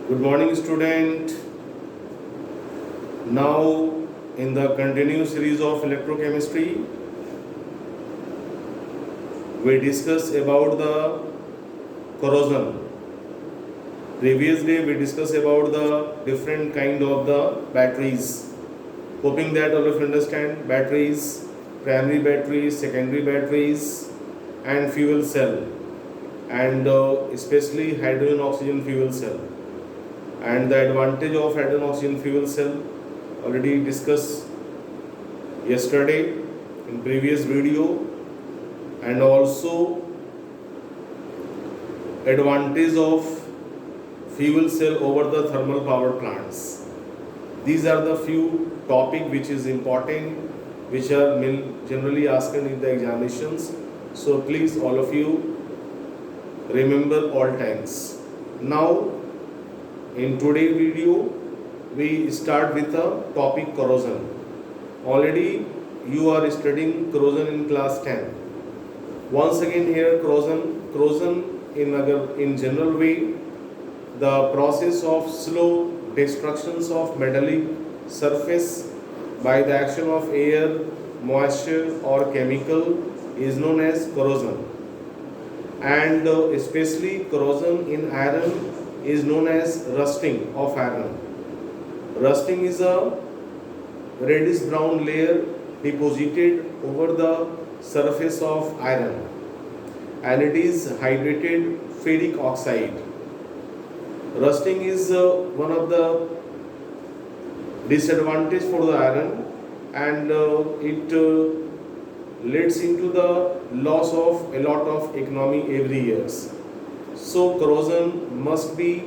Good morning, student. Now, in the continuous series of electrochemistry, we discuss about the corrosion. Previous day, we discussed about the different kind of the batteries. Hoping that all of you understand batteries, primary batteries, secondary batteries, and fuel cell, and especially hydrogen oxygen fuel cell. And the advantage of hydrogen oxygen fuel cell already discussed yesterday in previous video, and also advantage of fuel cell over the thermal power plants. These are the few topic which is important, which are generally asked in the examinations. So please all of you remember all times. Now in today's video we start with the topic corrosion. Already you are studying corrosion in class 10. Once again here corrosion in general way, the process of slow destructions of metallic surface by the action of air, moisture or chemical is known as corrosion. And especially corrosion in iron is known as rusting of iron. Rusting is a reddish brown layer deposited over the surface of iron, and it is hydrated ferric oxide. Rusting is one of the disadvantage for the iron, and it leads into the loss of a lot of economy every years. So corrosion must be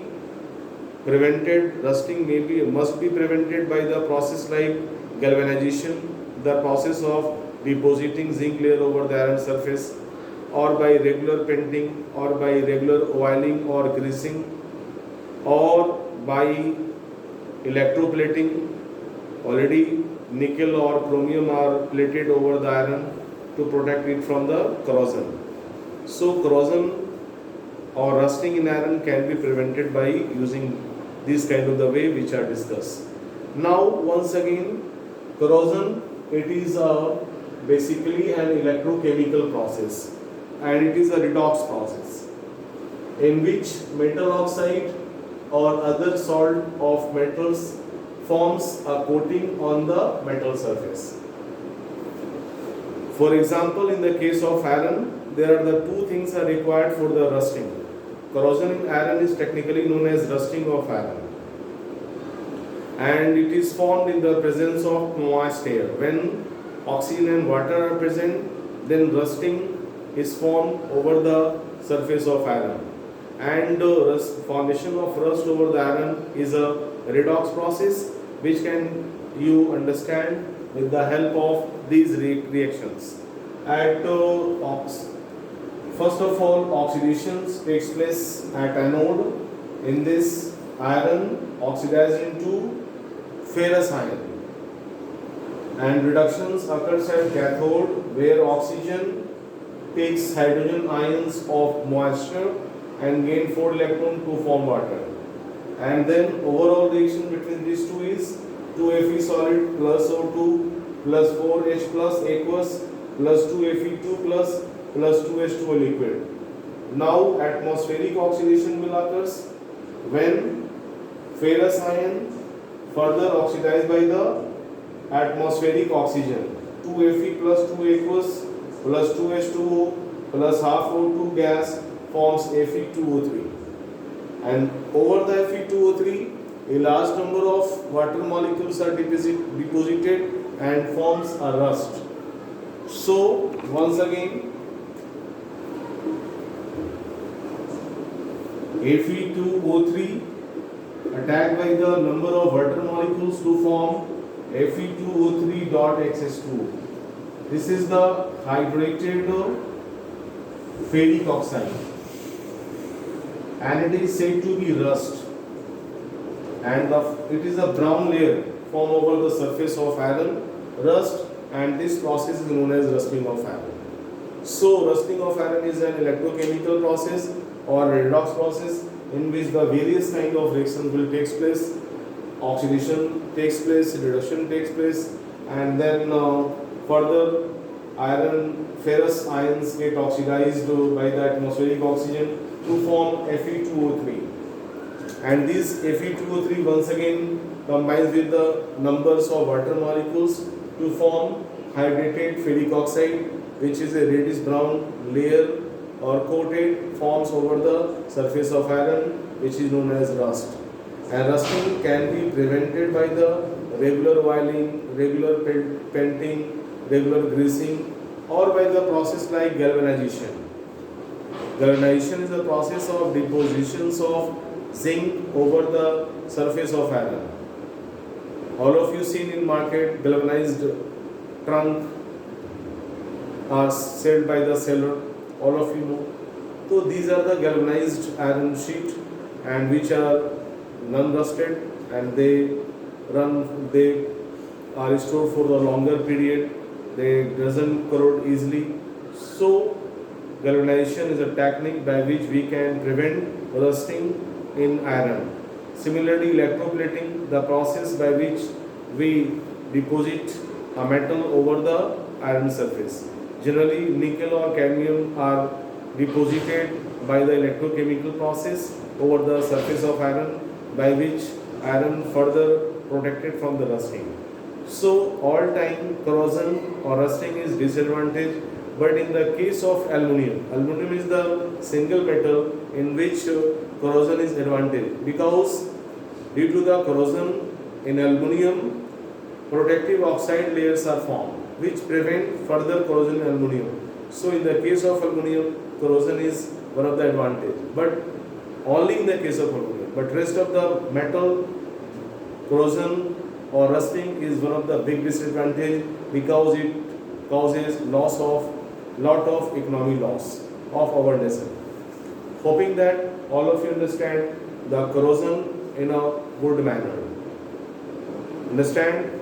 prevented. Rusting must be prevented by the process like galvanization, the process of depositing zinc layer over the iron surface, or by regular painting, or by regular oiling or greasing, or by electroplating. Already nickel or chromium are plated over the iron to protect it from the corrosion. So corrosion or rusting in iron can be prevented by using this kind of the way which are discussed. Now once again, corrosion, it is basically an electrochemical process, and it is a redox process in which metal oxide or other salt of metals forms a coating on the metal surface. For example, in the case of iron, there are the two things are required for the rusting. Corrosion in iron is technically known as rusting of iron, and it is formed in the presence of moist air. When oxygen and water are present, then rusting is formed over the surface of iron, and formation of rust over the iron is a redox process, which can you understand with the help of these reactions. First of all, oxidation takes place at anode. In this, iron oxidized into ferrous iron, and reductions occurs at cathode, where oxygen takes hydrogen ions of moisture and gain 4 electrons to form water. And then overall reaction between these two is 2Fe solid plus O2 plus 4H plus aqueous plus 2Fe2 plus 2H2O liquid. Now atmospheric oxidation will occur when ferrous ion further oxidized by the atmospheric oxygen. 2Fe plus 2 aqueous plus 2H2O plus half O2 gas forms Fe2O3. And over the Fe2O3, a large number of water molecules are deposited and forms a rust. So once again, Fe2O3 attacked by the number of water molecules to form Fe2O3.XS2. This is the hydrated ferric oxide, and it is said to be rust, and it is a brown layer formed over the surface of iron, rust, and this process is known as rusting of iron. So rusting of iron is an electrochemical process or redox process in which the various kind of reactions will take place. Oxidation takes place, reduction takes place, and then further ferrous ions get oxidized by the atmospheric oxygen to form Fe2O3. And this Fe2O3 once again combines with the numbers of water molecules to form hydrated ferric oxide, which is a reddish brown layer or coated forms over the surface of iron, which is known as rust. And rusting can be prevented by the regular oiling, regular painting, regular greasing, or by the process like galvanization. Galvanization is the process of depositions of zinc over the surface of iron. All of you seen in market galvanized trunk are sold by the seller. All of you know. So these are the galvanized iron sheet, and which are non-rusted, and they are stored for the longer period. They doesn't corrode easily. So galvanization is a technique by which we can prevent rusting in iron. Similarly, electroplating, the process by which we deposit a metal over the iron surface. Generally, nickel or cadmium are deposited by the electrochemical process over the surface of iron, by which iron further protected from the rusting. So all time corrosion or rusting is disadvantage, but in the case of aluminum is the single metal in which corrosion is advantage, because due to the corrosion in aluminum, protective oxide layers are formed which prevent further corrosion in aluminum. So in the case of aluminum, corrosion is one of the advantage, but only in the case of aluminum. But rest of the metal, corrosion or rusting is one of the big disadvantage, because it causes lot of economic loss of our nation. Hoping that all of you understand the corrosion in a good manner. Understand?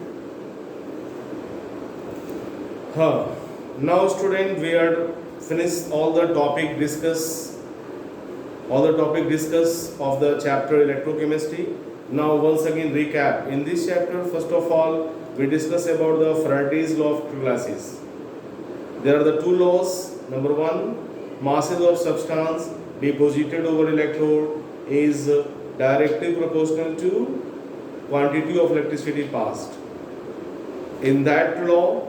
Now student, we are finished all the topic discuss of the chapter electrochemistry. Now once again recap. In this chapter, first of all, we discuss about the Faraday's law of electrolysis. There are the two laws. Number one, masses of substance deposited over electrode is directly proportional to quantity of electricity passed. In that law,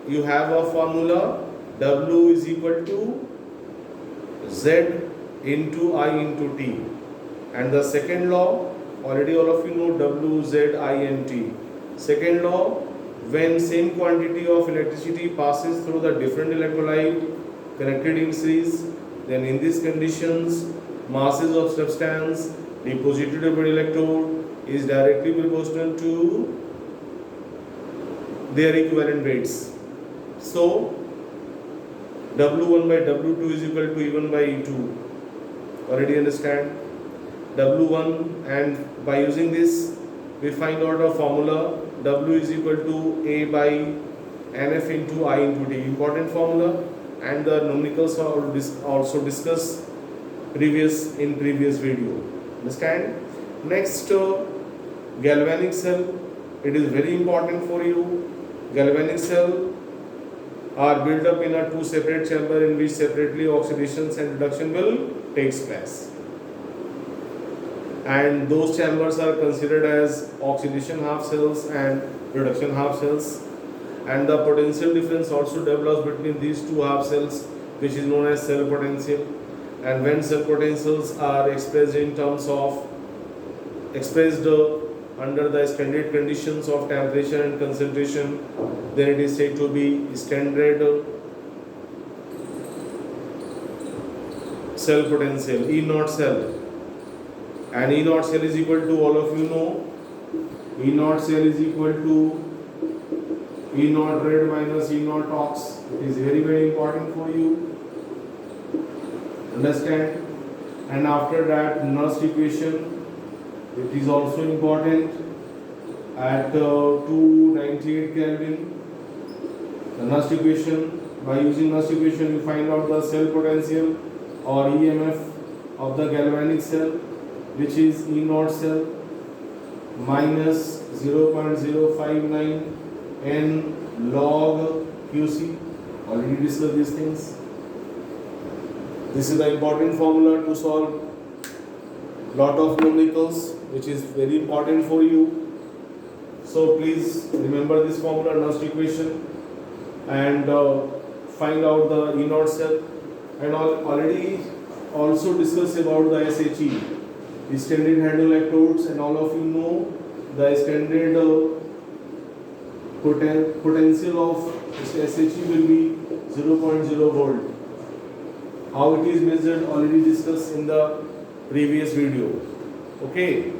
you have a formula, W is equal to Z into I into T. And the second law, already all of you know W, Z, I and T. Second law, when same quantity of electricity passes through the different electrolyte connected in series, then in these conditions, masses of substance deposited over electrode is directly proportional to their equivalent weights. So W1 by W2 is equal to E1 by E2. Already understand? W1, and by using this we find out a formula, W is equal to A by NF into I into T. Important formula, and the numericals are also discussed in previous video. Understand? Next, galvanic cell. It is very important for you. Galvanic cell are built up in a two separate chamber in which separately oxidations and reduction will takes place. And those chambers are considered as oxidation half cells and reduction half cells. And the potential difference also develops between these two half cells, which is known as cell potential. And when cell potentials are expressed under the standard conditions of temperature and concentration, then it is said to be standard cell potential, E naught cell. And E naught cell is equal to, all of you know, E naught cell is equal to E naught red minus E naught ox. It is very, very important for you. Understand? And after that, Nernst equation, it is also important at 298 Kelvin. The Nernst equation, by using Nernst equation, you find out the cell potential or EMF of the galvanic cell. which is E naught cell minus 0.059 n log QC. Already discussed these things. This is the important formula to solve lot of numericals, which is very important for you. So please remember this formula, Nernst equation, and find out the E naught cell. And already also discussed about the SHE, extended hydroelectrodes, and all of you know the extended potential of SHE will be 0.0 volt. How it is measured already discussed in the previous video. Okay,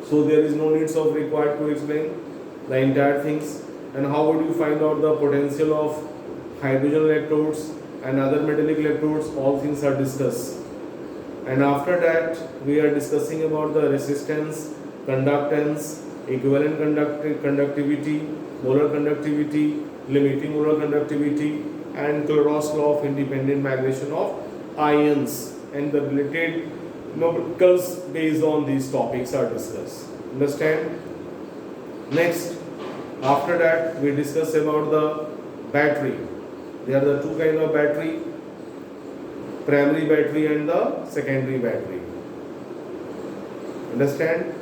so there is no needs of required to explain the entire things. And how would you find out the potential of hydrogen electrodes and other metallic electrodes? All things are discussed. And after that we are discussing about the resistance, conductance, equivalent conductivity, molar conductivity, limiting molar conductivity, and Clausius law of independent migration of ions, and the related numericals based on these topics are discussed. Understand? Next, after that we discuss about the battery. There are the two kind of battery, primary battery and the secondary battery. Understand?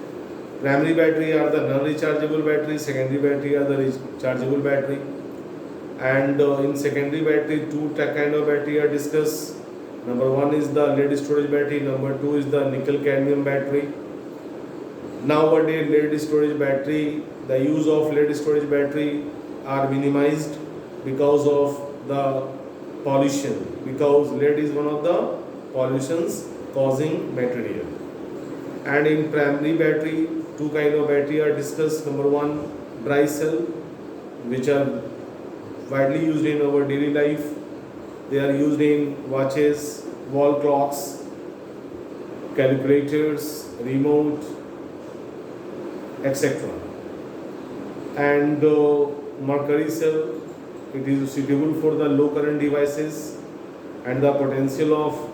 Primary battery are the non-rechargeable battery, secondary battery are the rechargeable battery. And in secondary battery, two kind of battery are discussed. Number one is the lead storage battery, number two is the nickel cadmium battery. Nowadays lead storage battery, the use of lead storage battery are minimized because of the pollution, because lead is one of the pollutions causing material. And in primary battery, two kind of battery are discussed. Number one, dry cell, which are widely used in our daily life. They are used in watches, wall clocks, calculators, remote, etc. And mercury cell, it is suitable for the low current devices, and the potential of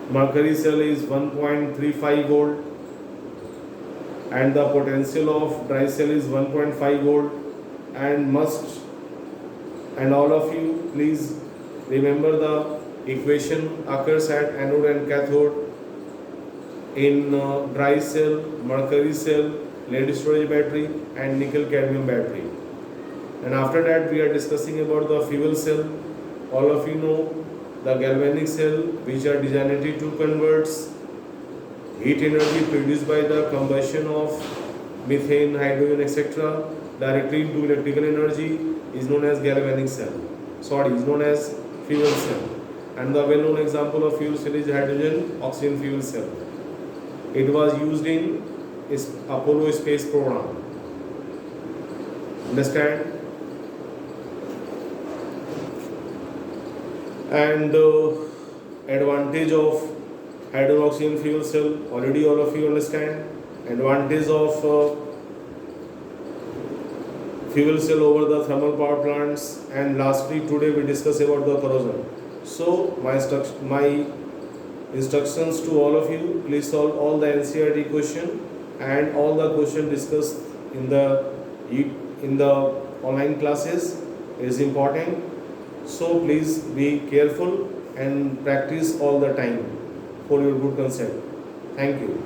mercury cell is 1.35 volt, and the potential of dry cell is 1.5 volt. And all of you please remember the equation occurs at anode and cathode in dry cell, mercury cell, lead storage battery, and nickel cadmium battery. And after that we are discussing about the fuel cell. All of you know the galvanic cell, which are designed to convert heat energy produced by the combustion of methane, hydrogen, etc. directly into electrical energy is known as galvanic cell. Is known as fuel cell. And the well-known example of fuel cell is hydrogen oxygen fuel cell. It was used in Apollo space program. Understand? And advantage of hydrogen oxygen fuel cell, already all of you understand. Advantage of fuel cell over the thermal power plants. And lastly, today we discuss about the corrosion. So my instructions to all of you: please solve all the NCERT question and all the question discussed in the online classes is important. So please be careful and practice all the time for your good consent. Thank you.